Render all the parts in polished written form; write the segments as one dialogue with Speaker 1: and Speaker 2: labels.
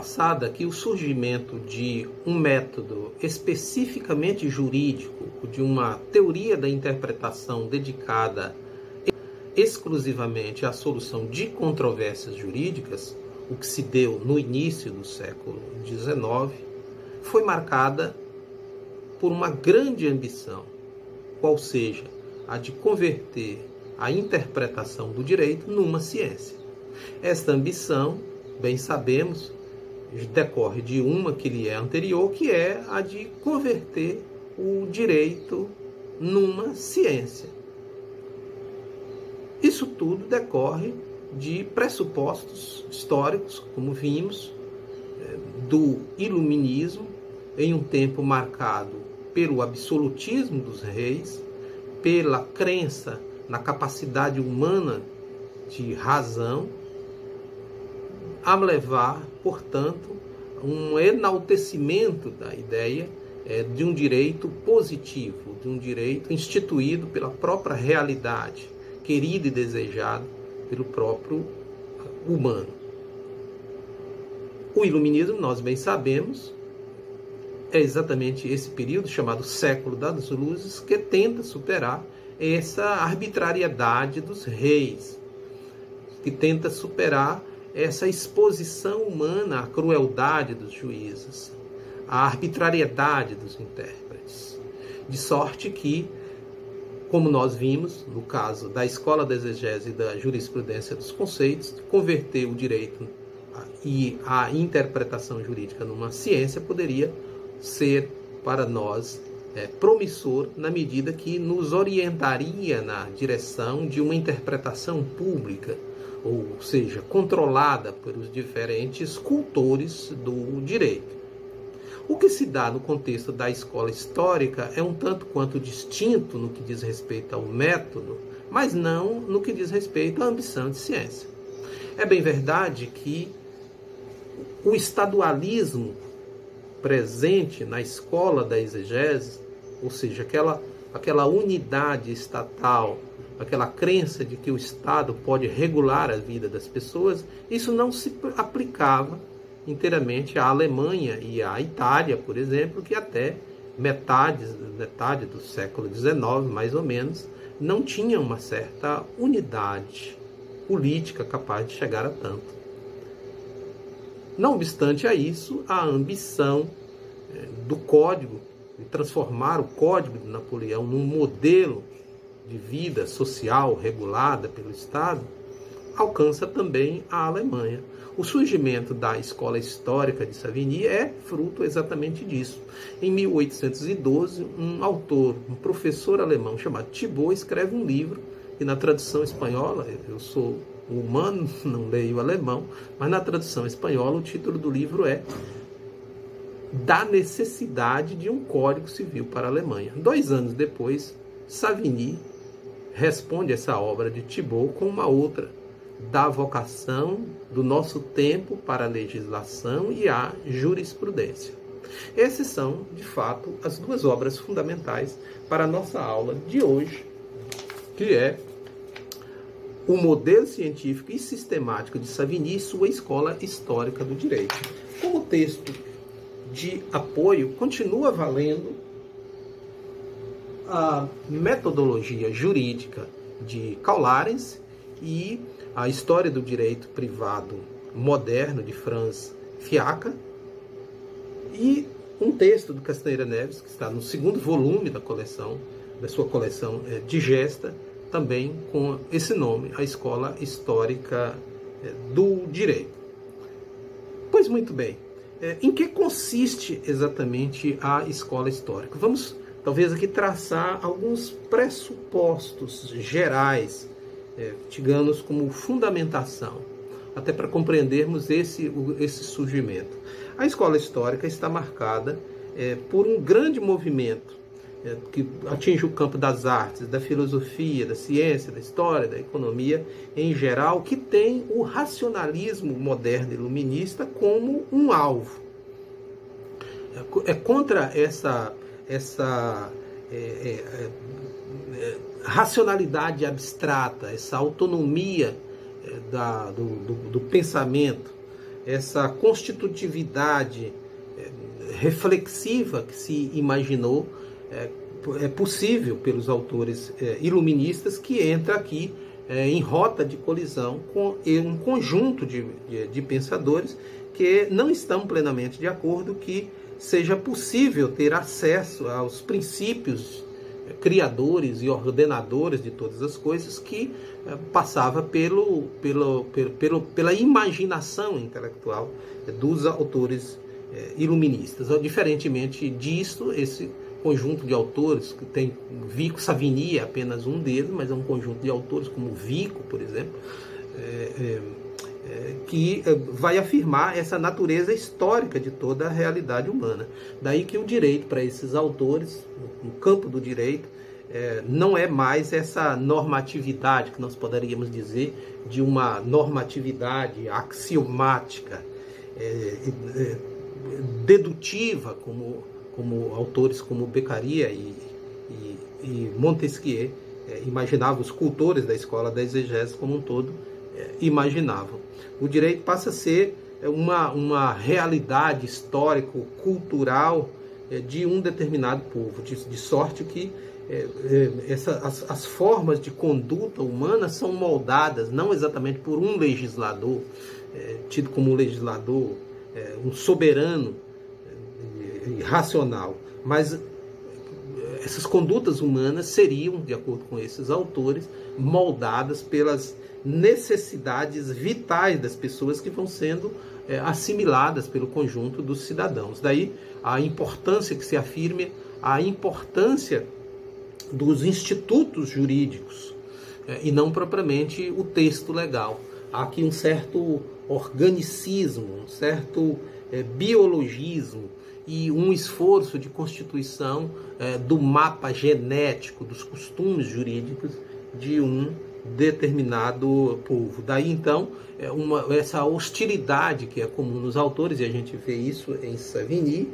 Speaker 1: passada que o surgimento de um método especificamente jurídico, de uma teoria da interpretação dedicada exclusivamente à solução de controvérsias jurídicas, o que se deu no início do século XIX, foi marcada por uma grande ambição, qual seja a de converter a interpretação do direito numa ciência. Esta ambição, bem sabemos, decorre de uma que lhe é anterior, que é a de converter o direito numa ciência. Isso tudo decorre de pressupostos históricos, como vimos, do iluminismo, em um tempo marcado pelo absolutismo dos reis, pela crença na capacidade humana de razão, a levar, portanto, um enaltecimento da ideia de um direito positivo, de um direito instituído pela própria realidade, querido e desejado pelo próprio humano. O iluminismo, nós bem sabemos, é exatamente esse período chamado século das luzes que tenta superar essa arbitrariedade dos reis, que tenta superar essa exposição humana à crueldade dos juízes, à arbitrariedade dos intérpretes. De sorte que, como nós vimos, no caso da escola da exegese e da jurisprudência dos conceitos, converter o direito e a interpretação jurídica numa ciência poderia ser para nós promissor na medida que nos orientaria na direção de uma interpretação pública, ou seja, controlada pelos diferentes cultores do direito. O que se dá no contexto da escola histórica é um tanto quanto distinto no que diz respeito ao método, mas não no que diz respeito à ambição de ciência. É bem verdade que o estadualismo presente na escola da exegese, ou seja, aquela unidade estatal, aquela crença de que o Estado pode regular a vida das pessoas, isso não se aplicava inteiramente à Alemanha e à Itália, por exemplo, que até metade do século XIX, mais ou menos, não tinha uma certa unidade política capaz de chegar a tanto. Não obstante a isso, a ambição do Código, de transformar o Código de Napoleão num modelo de vida social regulada pelo Estado, alcança também a Alemanha. O surgimento da escola histórica de Savigny é fruto exatamente disso. Em 1812, um professor alemão chamado Thibaut escreve um livro, e na tradução espanhola, eu sou humano, não leio alemão, mas na tradução espanhola o título do livro é Da Necessidade de um Código Civil para a Alemanha. 2 anos depois, Savigny responde essa obra de Thibaut com uma outra, da vocação do nosso tempo para a legislação e a jurisprudência. Essas são, de fato, as duas obras fundamentais para a nossa aula de hoje, que é o modelo científico e sistemático de Savigny e sua escola histórica do direito. Como texto de apoio, continua valendo a metodologia jurídica de Karl Arens e a história do direito privado moderno de Franz Fiaca, e um texto do Castanheira Neves, que está no 2º volume da sua coleção Digesta, também com esse nome, a Escola Histórica do Direito. Pois muito bem, em que consiste exatamente a escola histórica? Vamos, talvez, aqui traçar alguns pressupostos gerais, digamos, como fundamentação, até para compreendermos esse surgimento. A escola histórica está marcada por um grande movimento que atinge o campo das artes, da filosofia, da ciência, da história, da economia em geral, que tem o racionalismo moderno iluminista como um alvo. É contra essa racionalidade abstrata, essa autonomia do pensamento, essa constitutividade reflexiva que se imaginou é possível pelos autores iluministas, que entra aqui em rota de colisão com um conjunto de pensadores que não estão plenamente de acordo que seja possível ter acesso aos princípios criadores e ordenadores de todas as coisas, que passava pela imaginação intelectual dos autores iluministas. Diferentemente disso, esse conjunto de autores, que tem Vico, Savigny é apenas um deles, mas é um conjunto de autores como Vico, por exemplo, que vai afirmar essa natureza histórica de toda a realidade humana. Daí que o direito, para esses autores, no campo do direito, não é mais essa normatividade que nós poderíamos dizer de uma normatividade axiomática, dedutiva, como autores como Beccaria e Montesquieu imaginavam, os cultores da escola da exegese como um todo imaginavam. O direito passa a ser uma realidade histórico-cultural de um determinado povo, de sorte que as formas de conduta humana são moldadas não exatamente por um legislador, tido como um legislador, um soberano racional, mas essas condutas humanas seriam, de acordo com esses autores, moldadas pelas necessidades vitais das pessoas que vão sendo assimiladas pelo conjunto dos cidadãos. Daí a importância que se afirme, a importância dos institutos jurídicos e não propriamente o texto legal. Há aqui um certo organicismo, um certo biologismo e um esforço de constituição do mapa genético dos costumes jurídicos de um determinado povo. Daí então essa hostilidade que é comum nos autores, e a gente vê isso em Savigny,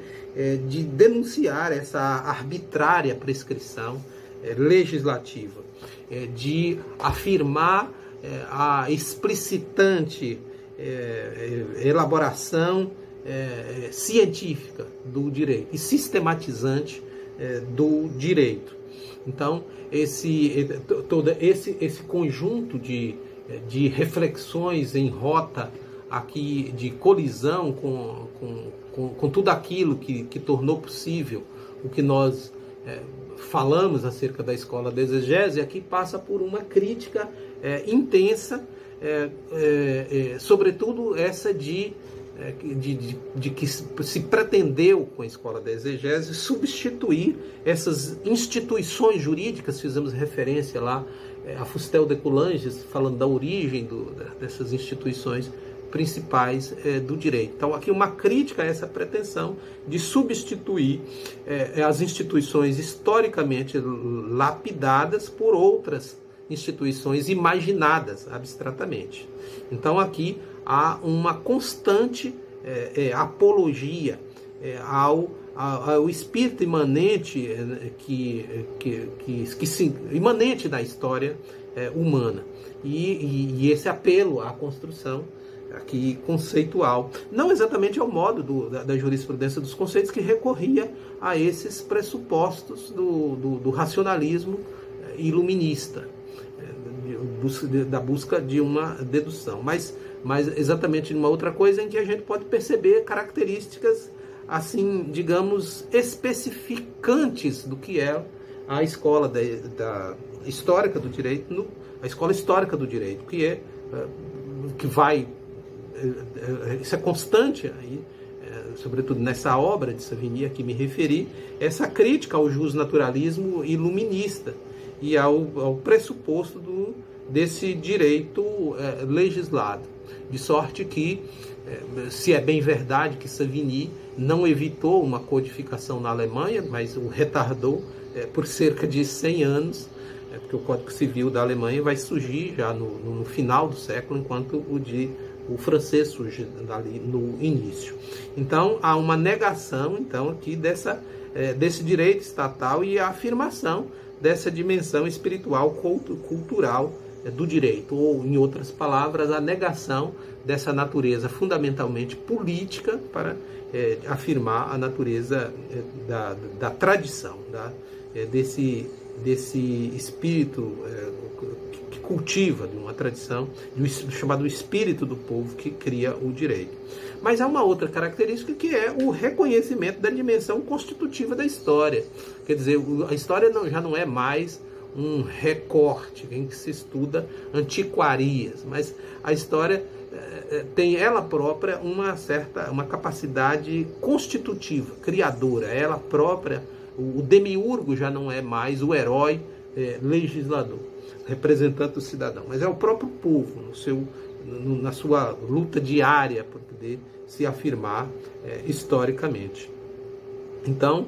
Speaker 1: de denunciar essa arbitrária prescrição legislativa, de afirmar a explicitante elaboração científica do direito e sistematizante do direito. Então, todo esse conjunto de reflexões em rota aqui de colisão com tudo aquilo que tornou possível o que nós falamos acerca da escola da exegese, aqui passa por uma crítica intensa, sobretudo essa de que se pretendeu com a escola da exegese substituir essas instituições jurídicas. Fizemos referência lá a Fustel de Coulanges, falando da origem dessas instituições principais do direito. Então aqui uma crítica a essa pretensão de substituir as instituições historicamente lapidadas por outras instituições imaginadas abstratamente. Então aqui há uma constante apologia ao espírito imanente imanente da história humana e esse apelo à construção aqui conceitual, não exatamente ao modo da jurisprudência dos conceitos, que recorria a esses pressupostos do racionalismo iluminista, da busca de uma dedução, mas exatamente numa outra coisa em que a gente pode perceber características, assim, digamos, especificantes do que é a escola histórica do direito, a escola histórica do direito, que vai, isso é constante aí, sobretudo nessa obra de Savigny a que me referi, essa crítica ao justnaturalismo iluminista e ao pressuposto desse direito legislado. De sorte que, se é bem verdade que Savigny não evitou uma codificação na Alemanha, mas o retardou por cerca de 100 anos, porque o Código Civil da Alemanha vai surgir já no final do século, enquanto o francês surge ali no início. Então, há uma negação então, aqui desse direito estatal e a afirmação dessa dimensão espiritual, cultural do direito, ou, em outras palavras, a negação dessa natureza fundamentalmente política para afirmar a natureza da tradição, desse espírito que cultiva de uma tradição, chamado espírito do povo que cria o direito. Mas há uma outra característica que é o reconhecimento da dimensão constitutiva da história. Quer dizer, a história já não é mais um recorte em que se estuda antiquarias, mas a história tem ela própria uma capacidade constitutiva, criadora. Ela própria, o demiurgo já não é mais o herói legislador, representante do cidadão, mas é o próprio povo na sua luta diária para poder se afirmar historicamente. Então,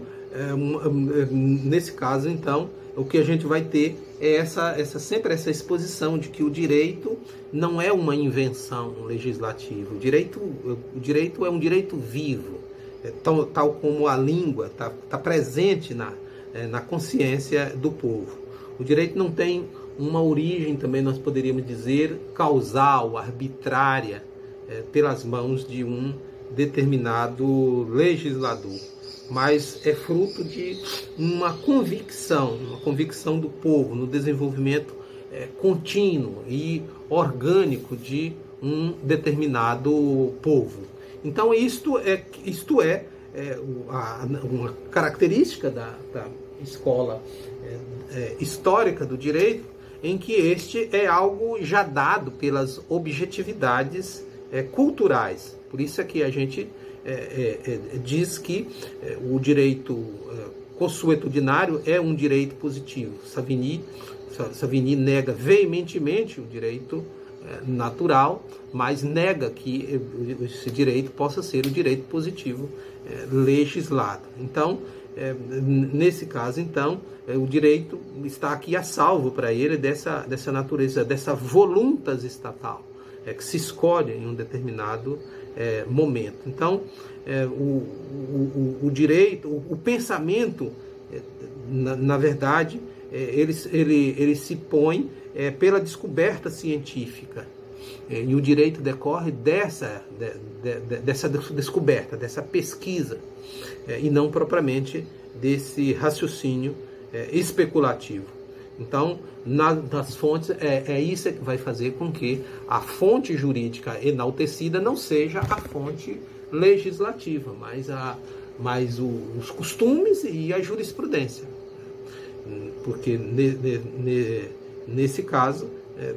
Speaker 1: nesse caso, então, o que a gente vai ter é sempre essa exposição de que o direito não é uma invenção legislativa. O direito é um direito vivo, tal como a língua está presente na consciência do povo. O direito não tem uma origem, também nós poderíamos dizer, causal, arbitrária, pelas mãos de um determinado legislador, mas é fruto de uma convicção do povo no desenvolvimento contínuo e orgânico de um determinado povo. Então isto é uma característica da escola histórica do direito, em que este é algo já dado pelas objetividades culturais. Por isso é que a gente diz que o direito consuetudinário é um direito positivo. Savigny nega veementemente o direito natural, mas nega que esse direito possa ser o direito positivo legislado. Então, nesse caso, então, o direito está aqui a salvo para ele dessa natureza, dessa voluntas estatal, que se escolhe em um determinado momento. Então, o direito, o pensamento, na verdade, ele se põe pela descoberta científica. E o direito decorre dessa descoberta, dessa pesquisa, e não propriamente desse raciocínio especulativo. Então, nas fontes, isso que vai fazer com que a fonte jurídica enaltecida não seja a fonte legislativa, mas os costumes e a jurisprudência. Porque nesse caso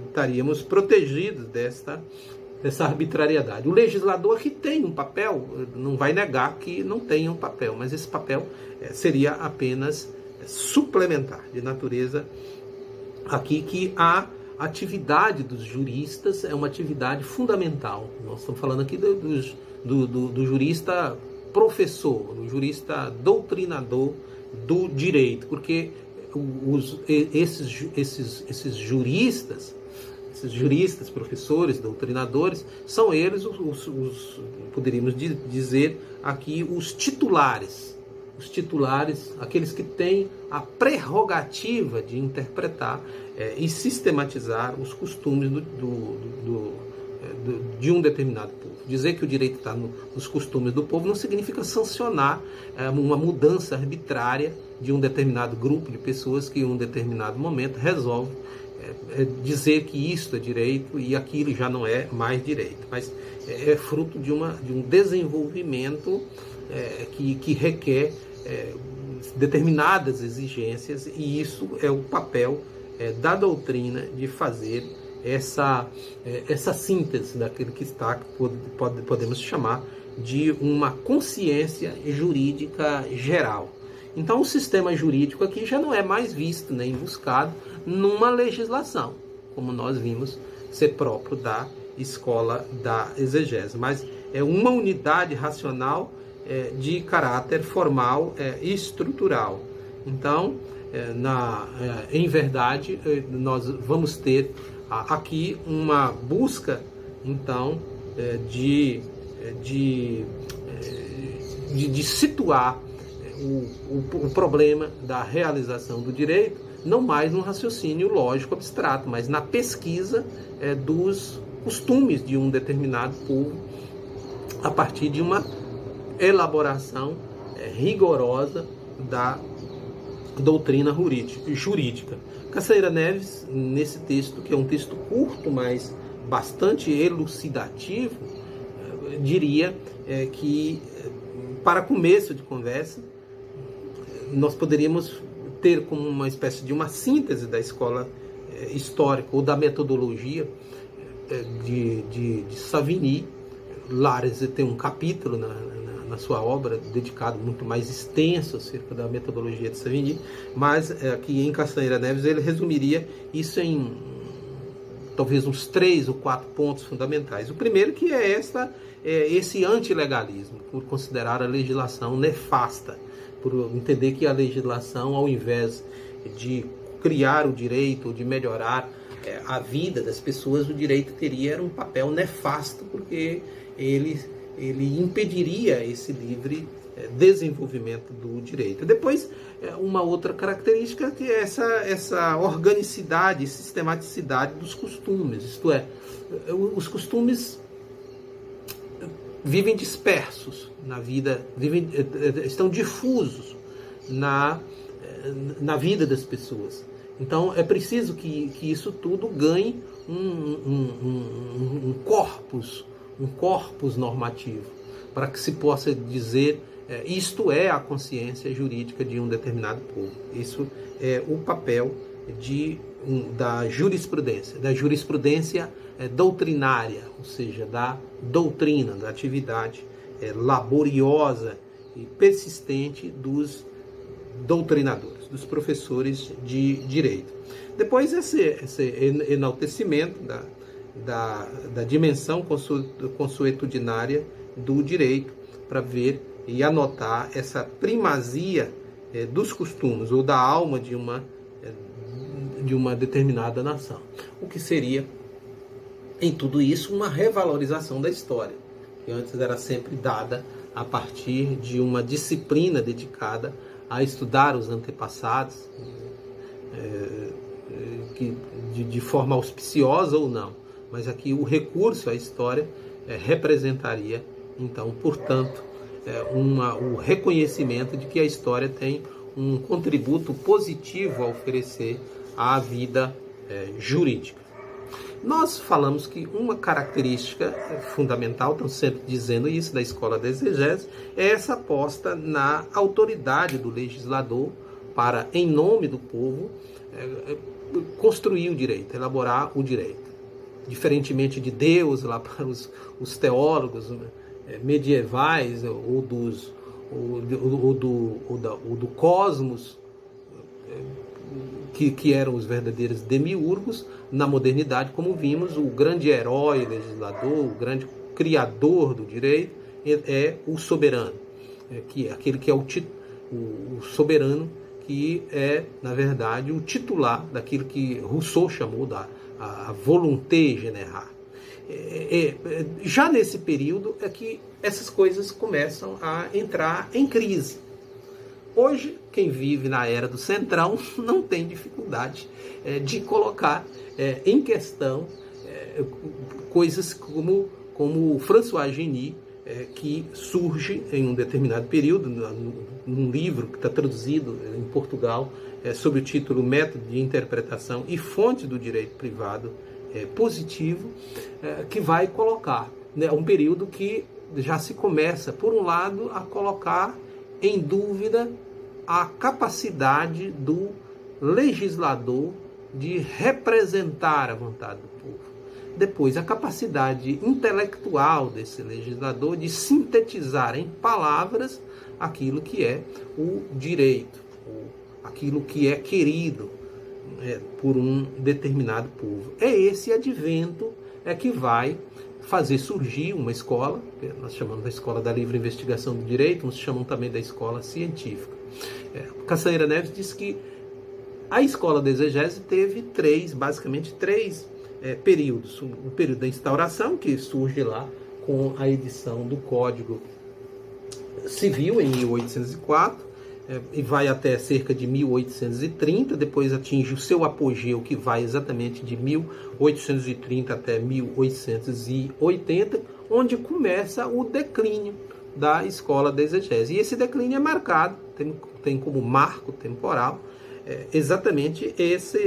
Speaker 1: estaríamos protegidos dessa arbitrariedade. O legislador que tem um papel, não vai negar que não tem um papel, mas esse papel seria apenas suplementar, de natureza aqui que a atividade dos juristas é uma atividade fundamental. Nós estamos falando aqui do jurista professor, do jurista doutrinador do direito, porque esses juristas, professores, doutrinadores, são eles poderíamos dizer aqui, os titulares, aqueles que têm a prerrogativa de interpretar e sistematizar os costumes de um determinado povo. Dizer que o direito está nos costumes do povo não significa sancionar uma mudança arbitrária de um determinado grupo de pessoas que em um determinado momento resolve dizer que isto é direito e aquilo já não é mais direito. Mas é fruto de um desenvolvimento que requer determinadas exigências, e isso é o papel da doutrina de fazer essa síntese daquilo que podemos chamar de uma consciência jurídica geral. Então o sistema jurídico aqui já não é mais visto nem buscado numa legislação, como nós vimos ser próprio da escola da exegese, mas é uma unidade racional de caráter formal e estrutural. Então, em verdade, nós vamos ter aqui uma busca, então, de situar o problema da realização do direito não mais no raciocínio lógico abstrato, mas na pesquisa dos costumes de um determinado povo, a partir de uma elaboração rigorosa da doutrina jurídica. Caçaíra Neves, nesse texto, que é um texto curto, mas bastante elucidativo, diria que, para começo de conversa, nós poderíamos ter como uma espécie de uma síntese da escola histórica ou da metodologia de Savigny. Lares tem um capítulo na sua obra dedicado muito mais extenso acerca da metodologia de Savigny, mas aqui em Caçaíra Neves ele resumiria isso em talvez uns 3 ou 4 pontos fundamentais. O primeiro que é esse antilegalismo, por considerar a legislação nefasta, por entender que a legislação, ao invés de criar o direito, de melhorar a vida das pessoas, o direito teria um papel nefasto, porque ele impediria esse livre desenvolvimento do direito. Depois, uma outra característica que é essa organicidade, sistematicidade dos costumes, isto é, os costumes vivem dispersos na vida, estão difusos na vida das pessoas. Então é preciso que isso tudo ganhe um corpus normativo, para que se possa dizer isto é a consciência jurídica de um determinado povo. Isso é o papel da jurisprudência doutrinária, ou seja, da doutrina, da atividade laboriosa e persistente dos doutrinadores, dos professores de direito. Depois esse enaltecimento da dimensão consuetudinária do direito, para ver e anotar essa primazia dos costumes ou da alma de uma determinada nação. O que seria, em tudo isso, uma revalorização da história, que antes era sempre dada a partir de uma disciplina dedicada a estudar os antepassados, de forma auspiciosa ou não. Mas aqui o recurso à história representaria, então, portanto, o reconhecimento de que a história tem um contributo positivo a oferecer à vida jurídica. Nós falamos que uma característica fundamental, estão sempre dizendo isso, da escola da exegese, é essa aposta na autoridade do legislador para, em nome do povo, construir o direito, elaborar o direito. Diferentemente de Deus, lá para os teólogos medievais ou do cosmos, que eram os verdadeiros demiurgos, na modernidade, como vimos, o grande herói legislador, o grande criador do direito é o soberano, que é aquele que é o soberano, que é, na verdade, o titular daquilo que Rousseau chamou a volonté générale. Já nesse período é que essas coisas começam a entrar em crise. Hoje, quem vive na era do Centrão não tem dificuldade de colocar em questão coisas como François Genis, que surge em um determinado período, num livro que está traduzido em Portugal, sob o título Método de Interpretação e Fonte do Direito Privado Positivo, que vai colocar um período que já se começa, por um lado, a colocar em dúvida a capacidade do legislador de representar a vontade do povo. Depois, a capacidade intelectual desse legislador de sintetizar em palavras aquilo que é o direito, aquilo que é querido por um determinado povo. É esse advento que vai fazer surgir uma escola, que nós chamamos da Escola da Livre Investigação do Direito, uns chamam também da escola científica. Caçaíra Neves diz que a escola da exegese teve basicamente três períodos. O período da instauração, que surge lá com a edição do Código Civil em 1804, e vai até cerca de 1830, depois atinge o seu apogeu, que vai exatamente de 1830 até 1880, onde começa o declínio da escola da exegese. E esse declínio é marcado, tem como marco temporal exatamente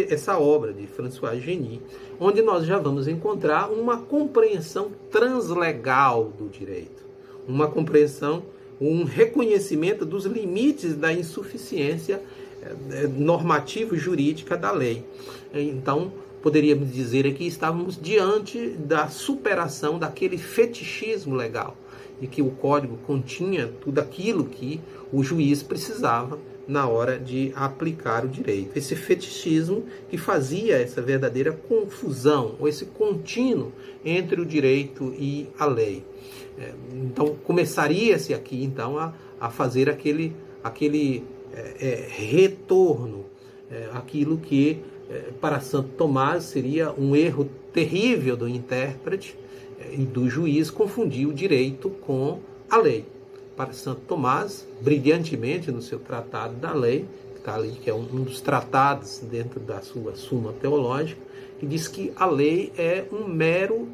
Speaker 1: essa obra de François Genis, onde nós já vamos encontrar uma compreensão translegal do direito, uma compreensão, um reconhecimento dos limites da insuficiência normativo-jurídica da lei. Então, poderíamos dizer aqui, estávamos diante da superação daquele fetichismo legal, de que o código continha tudo aquilo que o juiz precisava na hora de aplicar o direito. Esse fetichismo que fazia essa verdadeira confusão, ou esse contínuo entre o direito e a lei. Então, começaria-se aqui, então, a fazer aquele retorno, aquilo que, para Santo Tomás, seria um erro terrível do intérprete e do juiz, confundir o direito com a lei. Para Santo Tomás, brilhantemente no seu Tratado da Lei, que está ali, que é um dos tratados dentro da sua Suma Teológica, que diz que a lei é um mero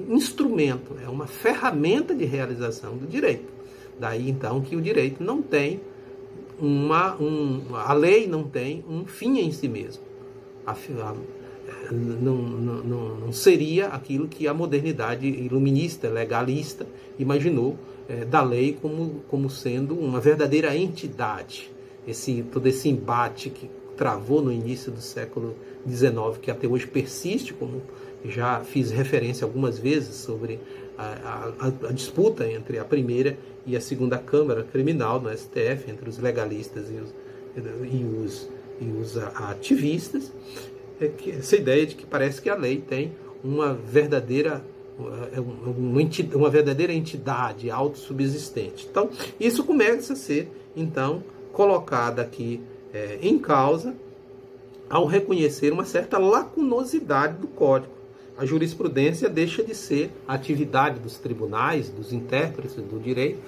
Speaker 1: instrumento, é uma ferramenta de realização do direito. Daí então que o direito não tem a lei não tem um fim em si mesmo. Não seria aquilo que a modernidade iluminista, legalista, imaginou da lei como sendo uma verdadeira entidade. Todo esse embate que travou no início do século XIX, que até hoje persiste, como já fiz referência algumas vezes sobre a disputa entre a primeira e a segunda Câmara Criminal no STF, entre os legalistas e os ativistas, essa ideia de que parece que a lei tem uma verdadeira entidade autossubsistente. Então, isso começa a ser, então, colocado aqui em causa ao reconhecer uma certa lacunosidade do Código. A jurisprudência deixa de ser a atividade dos tribunais, dos intérpretes do direito,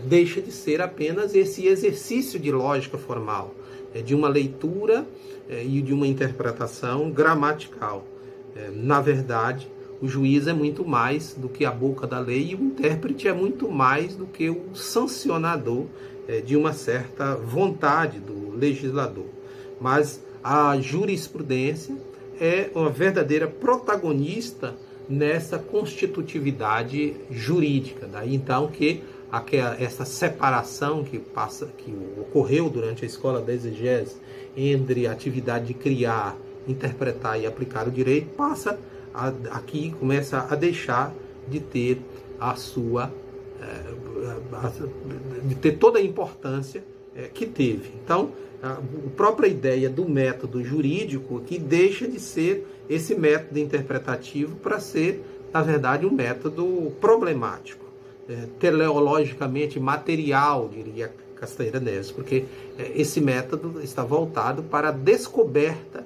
Speaker 1: deixa de ser apenas esse exercício de lógica formal, de uma leitura e de uma interpretação gramatical. Na verdade, o juiz é muito mais do que a boca da lei e o intérprete é muito mais do que o sancionador de uma certa vontade do legislador. Mas a jurisprudência é uma verdadeira protagonista nessa constitutividade jurídica. Daí então que essa separação que ocorreu durante a escola da exegese entre a atividade de criar, interpretar e aplicar o direito começa a deixar de ter de ter toda a importância que teve. Então, a própria ideia do método jurídico que deixa de ser esse método interpretativo para ser, na verdade, um método problemático, teleologicamente material, diria Castanheira Neves, porque esse método está voltado para a descoberta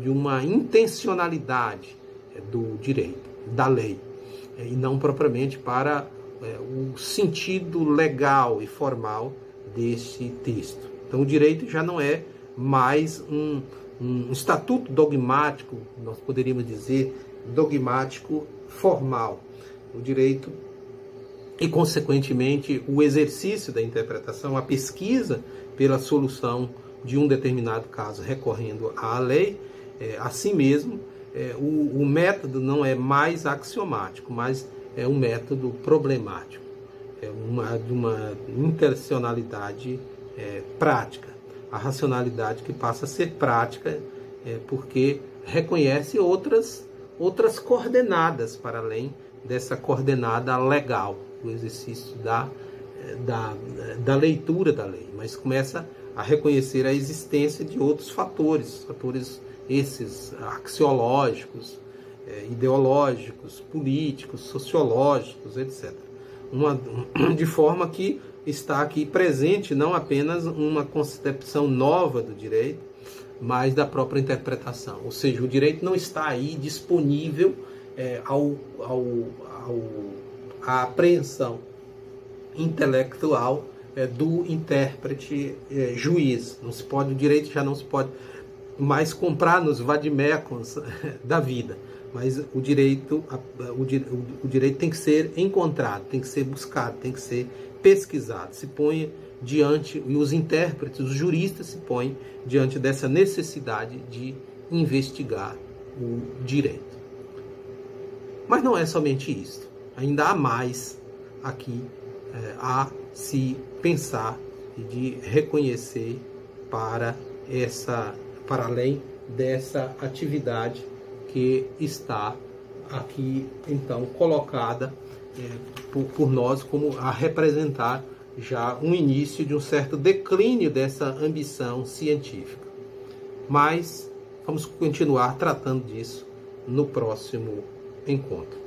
Speaker 1: de uma intencionalidade do direito, da lei, e não propriamente para o sentido legal e formal desse texto. Então, o direito já não é mais um estatuto dogmático, nós poderíamos dizer dogmático formal. O direito e, consequentemente, o exercício da interpretação, a pesquisa pela solução de um determinado caso recorrendo à lei, assim mesmo, o método não é mais axiomático, mas é um método problemático, de uma intencionalidade prática. A racionalidade que passa a ser prática porque reconhece outras coordenadas para além dessa coordenada legal, do exercício da leitura da lei, mas começa a reconhecer a existência de outros fatores esses axiológicos, ideológicos, políticos, sociológicos, etc. De forma que está aqui presente não apenas uma concepção nova do direito, mas da própria interpretação. Ou seja, o direito não está aí disponível à apreensão intelectual do intérprete juiz. Não se pode, o direito já não se pode mais comprar nos vademecums da vida, mas o direito tem que ser encontrado, tem que ser buscado, tem que ser pesquisado. Se põe diante, e os intérpretes, os juristas se põem diante dessa necessidade de investigar o direito. Mas não é somente isso. Ainda há mais aqui a se pensar e de reconhecer para além dessa atividade que está aqui então colocada por nós como a representar já um início de um certo declínio dessa ambição científica. Mas vamos continuar tratando disso no próximo encontro.